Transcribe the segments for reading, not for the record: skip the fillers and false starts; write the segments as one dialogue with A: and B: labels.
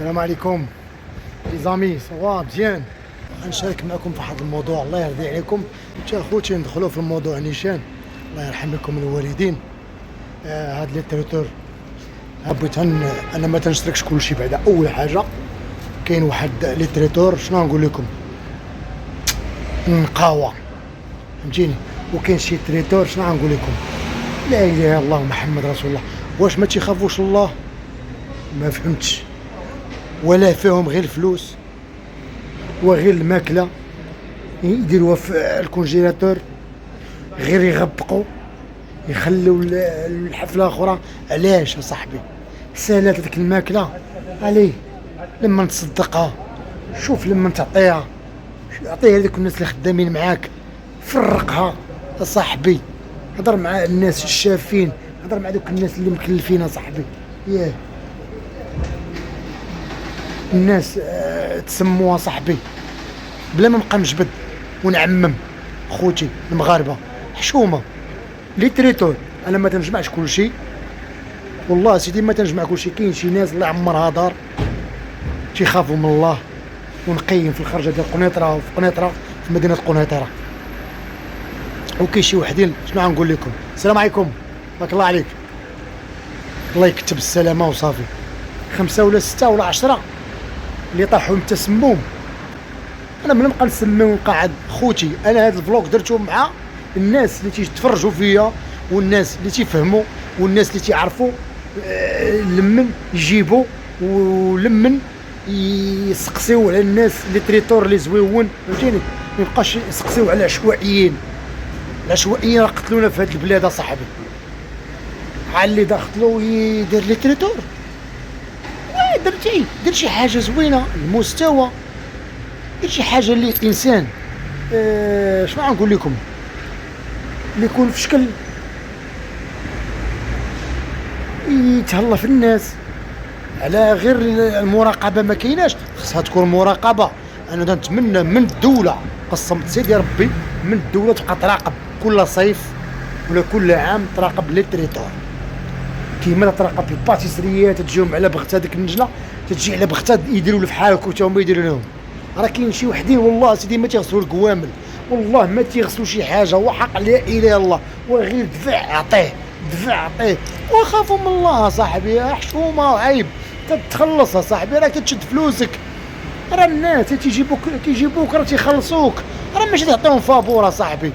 A: السلام عليكم لي زامي، صوا مزيان. غنشارك معكم في واحد الموضوع الله يرضي عليكم. انت اخوتي ندخلوا في الموضوع نيشان، الله يرحم لكم الوالدين. هاد لي تريتور حبيت انا ما تنشتركش كلشي. بعدا اول حاجه كاين واحد لي تريتور، شنو نقول لكم، نقاوه، فهمتيني. وكاين شي تريتور شنو نقول لكم، لا اله الا الله محمد رسول الله. واش ما تيخافوش الله؟ ما فهمتش. ولا فيهم غير الفلوس وغير الماكله يديروها في الكونجيلاتور، غير يغبقوا يخلوا الحفله اخرى. علاش يا صاحبي؟ سالات هذيك الماكله عليه لما تصدقها، شوف لما تعطيها، عطيها لذوك الناس اللي خدامين معاك، فرقها يا صاحبي. هضر مع الناس الشافين، هضر مع دوك الناس اللي مكلفين يا صاحبي. ياه الناس تسموها صاحبي بلا ما نبقى نجبد ونعمم. خوتي المغاربه حشومه لي تريتور. انا ما تنجمعش كل شيء والله سيدي، ما تنجمع كل شيء. كاين شي ناس الله يعمرها دار تيخافوا من الله. ونقيم في الخرجه ديال قنيطره وفي قنيطره في مدينه قنيطره. وكاين شي وحدين شنو غنقول لكم. السلام عليكم، بارك الله عليك، الله يكتب السلامه وصافي. 5 ولا 6 ولا 10 اللي طاحوا من التسمم. انا من نبقى نسمي ونقعد خوتي. انا هذا الفلوق درتو مع الناس اللي تيتفرجوا فيا والناس اللي تيفهموا والناس اللي تيعرفوا. لمن يجيبوا ولمن يسقسيو على الناس اللي تريتور اللي زويون، فهمتيني. ما يبقاش يسقسيو على العشوائيين. العشوائيين راه قتلونا في هذه البلاد اصاحبي. على اللي دخلوا يدير لي تريتور، درتي دير شي حاجه زوينه المستوى، دير شي حاجه اللي انسان شنو غنقول لكم، اللي يكون في شكل يتهلا في الناس. على غير المراقبه ما كايناش، خصها تكون مراقبه. انا نتمنى من الدوله، قسمت سيدي ربي، من الدوله تبقى تراقب كل صيف ولا كل عام، تراقب لي تريتور. كيما تراقب الباتيسريات تجيهم على بغتا ديك النجله، تجي على بغتا يديروا في حالك وتا هما يديروا لهم. راه كاين شي وحدين والله سيدي ما تيغسلوا الكوامل، والله ما تيغسلوا شي حاجه، وحق لا اله الا الله، وغير دفع عطيه دفع عطيه. وخافوا من الله صاحبي، حشومه وعيب. تتخلص صاحبي، راه كتشد فلوسك. راه الناس كيجيبوك راه تيخلصوك، راه ماشي تعطيهم فابور صاحبي.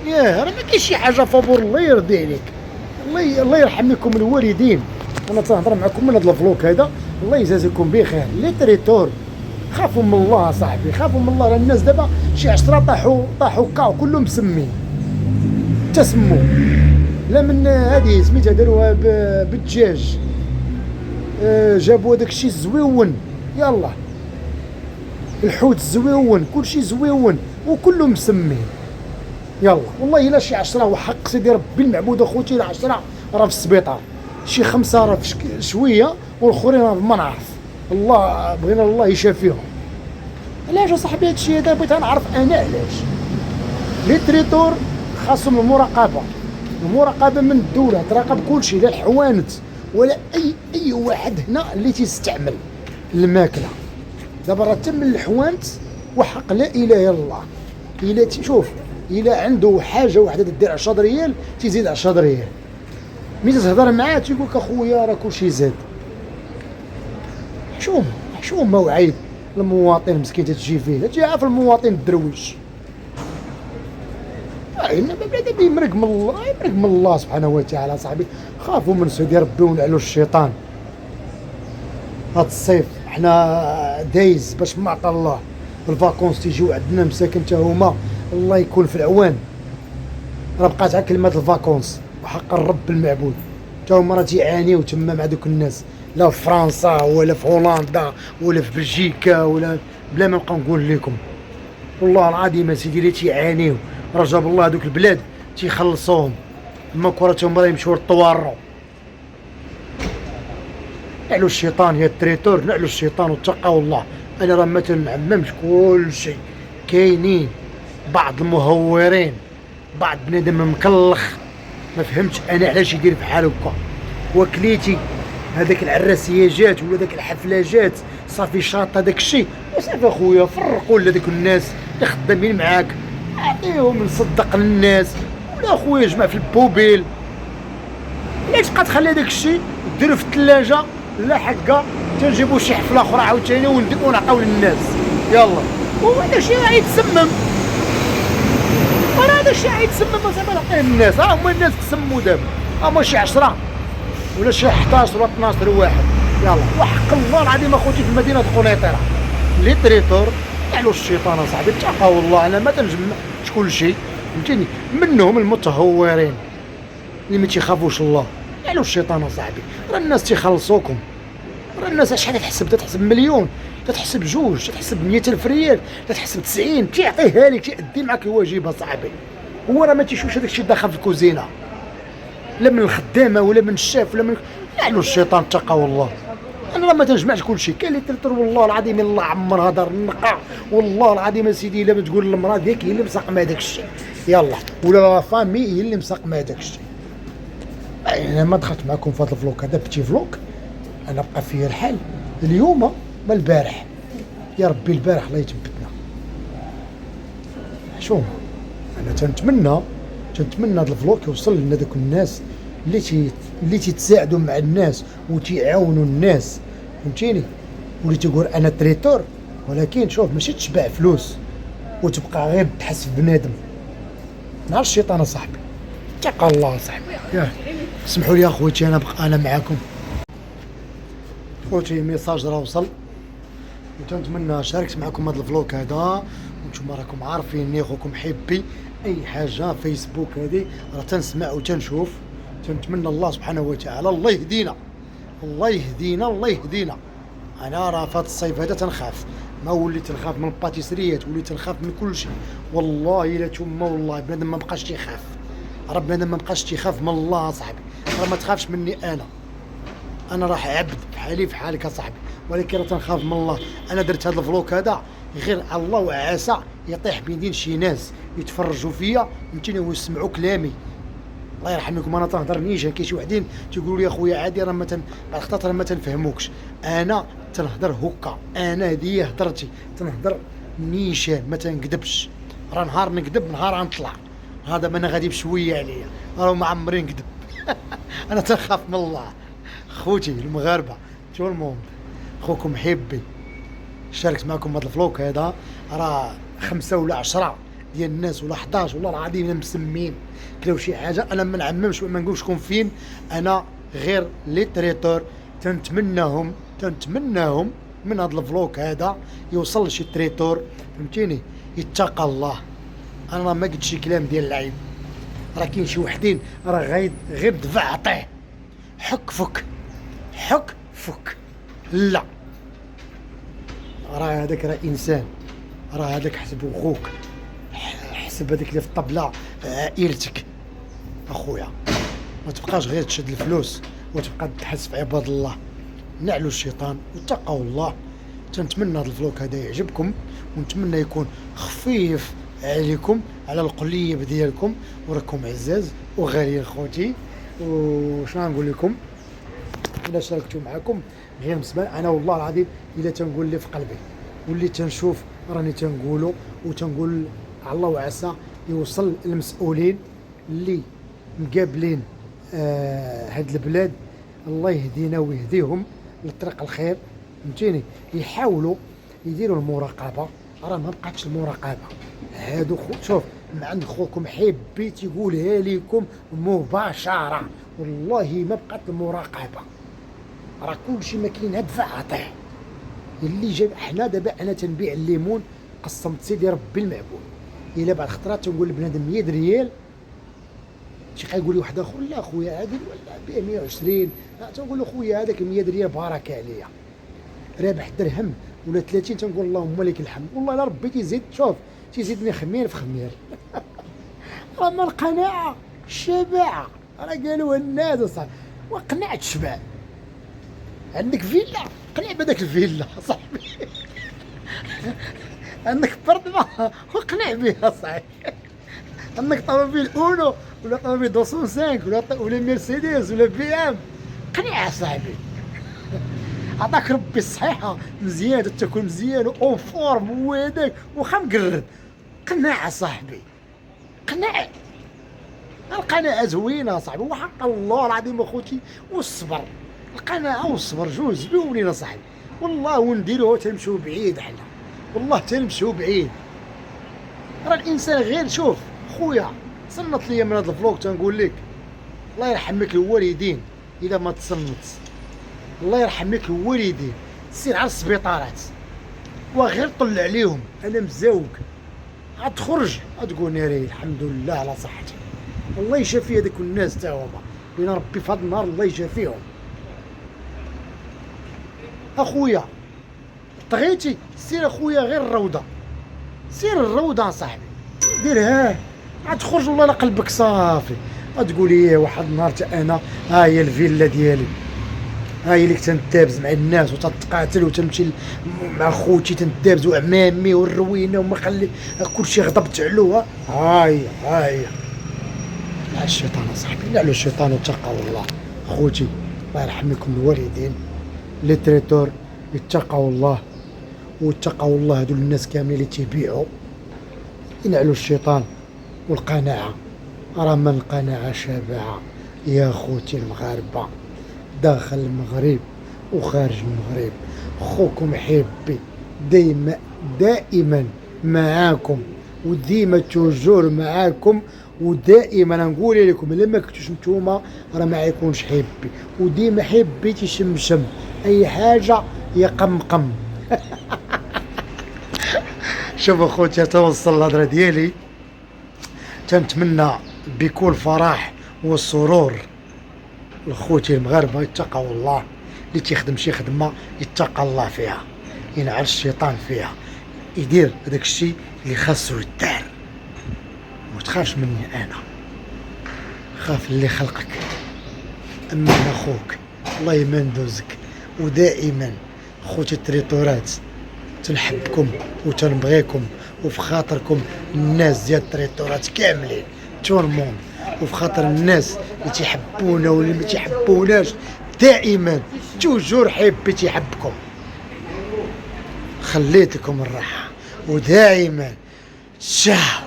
A: ياه راه ما كاين شي حاجه فابور، الله يرضي عليك، الله يرحم لكم الوالدين. انا تنهضر معكم من هذا الفلوك هذا، الله يجازيكم بخير. لي تريتور خافوا من الله صاحبي، خافوا من الله. الناس دابا شي 10 طاحوا كاو كلهم مسمين تسموا. لا من هذه سميتها داروها بالدجاج، جابوا هذاك الشيء الزويون، يلا الحوت الزويون، كلشي زويون وكلهم مسمين. يلا والله الا شي 10 وحق سيدي ربي المعبود اخوتي، لا 10 راه في السبيطار، شي 5 راه في شويه، والاخرين راه ما نعرف. الله بغينا الله يشافيهم. علاش اصاحبي هادشي هذا بغيت نعرف انا علاش. لي تريتور خاصهم المراقبه من الدوله، تراقب كلشي، لا الحوانت ولا اي واحد هنا اللي تيستعمل الماكله. دابا راه تم الحوانت وحق لا اله الا الله. الا شوف، الا عنده حاجه واحده تدير 10 ريال تيزيد 10 ريال. ملي تهضر معاه تيقول لك اخويا راه كلشي زاد. حشومه وعيب. المواطن مسكين تجي فيه، تجي عارف المواطن الدرويش. انما بلاد يمرق من الله، يمرق من الله سبحانه وتعالى صاحبي. خافوا من سيدي ربي ونعلوا الشيطان. هاد الصيف حنا دايز باش ما عطا الله. الفاكونس تيجيو عندنا مساكن تا هما، الله يكون في العوان. راه بقات على كلمه الفاكونس وحق الرب المعبود. تا هما راه تيعانيو تما مع دوك الناس، لا في فرنسا ولا في هولندا ولا في بلجيكا ولا بلا ما نبقى نقول لكم. والله العظيم سيدي اللي تيعانيو راه جاب الله هذوك البلاد تيخلصوهم. اما كرتهم راه يمشيو للطوارو. نعلو الشيطان يا التريتور، نعلو الشيطان واتقوا الله. انا راه ما تنعممش كل شيء. كاينين بعض المهورين، بعض بنادم مكلخ ما فهمتش انا علاش يدير بحال هكا. وكليتي هذاك العراسيه جات ولا داك الحفله جات صافي شاط هذاك الشيء، وصافي اخويا فرقوا لهذوك الناس اللي خدامين معاك، عطيهم نصدق للناس، ولا اخويا جمع في البوبيل. علاش تبقى تخلي هذاك الشيء ديرو في الثلاجه؟ لا حقا تنجيبو شي حفله اخرى عاوتاني ونعطيو للناس، يلا. وهذا الشيء غيتسمم، راه هذا الشيء غيتسمم زعما نعطيه للناس. راه هما الناس تسموا دابا، هما شي 10 ولا شي 11 ولا 12 واحد، يلا. وحق الله العظيم اخوتي في مدينه قنيطره لي تريتور علو الشيطان اصاحبي، اتقوا الله. انا ما تنجمعش كل شيء فهمتيني، منهم المتهورين اللي ما تيخافوش الله، علو الشيطان اصاحبي. راه الناس تيخلصوكم، راه الناس شحال تحسب؟ تتحسب مليون، تتحسب جوج، تتحسب 100,000 ريال، تتحسب 90، تيعطيها لك، تيأدي معاك الواجب اصاحبي. هو راه ما تيشوفش هذاك الشيء داخل في الكوزينه، لا من الخدامه ولا من الشاف ولا من لعنوا الشيطان، اتقوا الله. انا راه ما تنجمعش كل شيء. كاين اللي تلتر والله العظيم الله عمرها دار النقع، والله العظيم اسيدي الا تقول للمراه ديك هي اللي مسقمه هذاك الشيء، يلا، ولا لا فامي هي اللي مسقمه هذاك الشيء. انا ما دخلت معكم في هذا الفلوك، هذا بتي فلوك انا بقى فيه الحال اليوم ما البارح. يا ربي البارح الله يثبتنا. شوف انا تنتمنى هذا الفلوك يوصل لنا دوك الناس اللي تيتساعدوا مع الناس وتيعاونوا الناس فهمتيني، واللي تيقول انا تريتور، ولكن شوف ماشي تشبع فلوس وتبقى غير تحس في بنادم. مع الشيطان اصاحبي، اتقى الله صاحبي. اسمحوا لي اخوتي انا معاكم. خوتي ميساج راه وصل، وتنتمنى شاركت معكم هذا الفلوق هذا، وانتم راكم عارفين خوكم حبي اي حاجه فيسبوك هذه راه تنسمع وتنشوف. تنتمنى الله سبحانه وتعالى الله يهدينا، الله يهدينا، الله يهدينا. انا راه فهاد الصيف هذا تنخاف، ما وليت نخاف من الباتيسريات، وليت نخاف من كل شيء. والله الا تما والله بنادم ما بقاش تيخاف، راه بنادم ما بقاش تيخاف من الله صاحبي. راه ما تخافش مني انا راح عبد بحالي في حالك اصاحبي، ولكن راه تنخاف من الله. انا درت هذا الفلوك هذا غير الله وعسى يطيح بيدين شي ناس يتفرجوا فيا فهمتيني ويسمعوا كلامي. الله يرحمكم انا تنهضر نيشان، كاين شي وحدين تيقولوا لي اخويا عادي راه بعض الخطات راه ما تنفهموكش. انا تنهضر هكا، انا هذه هي هضرتي، تنهضر نيشان ما تنكذبش. راه نهار نكذب نهار نطلع، هذا ما انا غادي بشويه عليا، راه ما عمري نكذب. انا تنخاف من الله. خوتي المغاربه شو المهم، خوكم حبي شاركت معكم هذا الفلوك هذا. راه 5 ولا 10 ديال الناس ولا 11 والله العظيم الا مسمين كلاو شي حاجه. انا ما نعممش وما نقولش شكون فين، انا غير لي تريتور تنتمناهم من هذا الفلوك هذا يوصل لشي تريتور فهمتيني يتقى الله. انا راه ما قلت شي كلام ديال العيب، راه كاين شي وحدين راه غير دفع عطيه، حك فك لا، راه هذاك راه انسان، راه هذاك حسبو خوك، حسب هذاك اللي في الطبله عائلتك اخويا. ما تبقاش غير تشد الفلوس وتبقى تحس في عباد الله. نعلو الشيطان واتقوا الله. تنتمنى هذا الفلوك هذا يعجبكم، ونتمنى يكون خفيف عليكم على القليب ديالكم، وراكم عزاز وغاليين خوتي. وشنو نقول لكم، الا شاركتوا معكم غير مسمع. انا والله العظيم الا تنقول اللي في قلبي واللي تنشوف راني تنقوله، وتنقول على الله وعسى يوصل المسؤولين اللي مقابلين هاد البلاد، الله يهدينا ويهديهم لطريق الخير فهمتيني. يحاولوا يديروا المراقبه، راه ما بقاتش المراقبه هادو. شوف من عند خوكم حبي تيقولها لكم مباشره، والله ما بقات المراقبه، راه كلشي ما كاين هدفع عطيه. اللي جاب حنا دابا انا تنبيع الليمون قسمت سيدي ربي المعبود، الا بعد خطرات تنقول لبنادم 100 ريال شي يقول لي واحد اخر لا خويا عادل ولا ب 120، تنقول له خويا هذاك 100 ريال بارك عليا، رابح درهم ولا 30 تنقول اللهم لك الحمد. والله لا ربي تيزيد، شوف تيزيدني خمير في خمير. راه ما القناعه الشبع، راه قالوها الناس اصاحبي، وقنعت تشبع. عندك فيلا قنع بهذاك الفيلا صاحبي. عندك بردمه وقنع بها صاحبي. عندك طوموبيل اونو ولا طوموبيل 205 ولا مرسيدس ولا بي ام، قنع صاحبي. عطاك ربي الصحيحه مزيان تاكل مزيان او فورم وهذاك واخا مقرد. قناع صاحبي، قناع. القناعه زوينه صاحبي وحق الله العظيم اخوتي، والصبر. القناعه والصبر جوج زوينين صاحبي والله. ونديروها تنمشيو بعيد حنا والله، تنمشيو بعيد. راه الانسان غير شوف خويا، صنت ليا من هذا الفلوق تنقول لك الله يرحمك الوالدين اذا ما تصنت. الله يرحمك الوالدين، سير على السبيطارات وغير طلع عليهم انا مزاوق، غتخرج غتقول ناري الحمد لله على صحتي. الله يشافي هذوك الناس تا هما، بين ربي في هذا النهار الله يشافيهم. اخويا طغيتي سير اخويا غير الروضه، سير الروضه صاحبي ديرها غتخرج والله لا قلبك صافي. غتقول ايه واحد النهار تا انا ها هي الفيلا ديالي، ها هي اللي كنت تندابز مع الناس وتتقاتل وتمشي مع خوتي تندابز وعمامي والروينه وما خلي كلشي غضبت علوها. ها هي على الشيطان صاحبي، لا على الشيطان واتقوا الله. خوتي الله يرحمكم الوالدين لي تريتور، اتقوا الله واتقوا الله. هذو الناس كاملين اللي تيبيعوا ينعلوا الشيطان. والقناعه راه من القناعه شبعه يا خوتي المغاربه، داخل المغرب وخارج المغرب. خوكم حبي دائما معاكم، وديما توجور معاكم، ودائما نقول لكم الا ما كنتوش نتوما راه ما يكونش حبي. وديما حبي تشمشم اي حاجه يقمقم. شوف اخوتي توصل الهضره ديالي، تنتمنى بكل فرح والسرور لخوتي المغاربه يتقوا الله. اللي تيخدم شي خدمه يتقى الله فيها، ينعل الشيطان فيها، يدير هذاك الشيء اللي خاصو يدار. وتخافش مني انا، خاف اللي خلقك. اما انا اخوك الله ما ندوزك. ودائما خوتي التريتورات تنحبكم وتنبغيكم، وفي خاطركم الناس ديال التريتورات كاملين تورمون، وفي خاطر الناس اللي تيحبونا واللي ما تيحبوناش دائما توجور حبي تيحبكم. خليت لكم الراحه ودائما تشاو.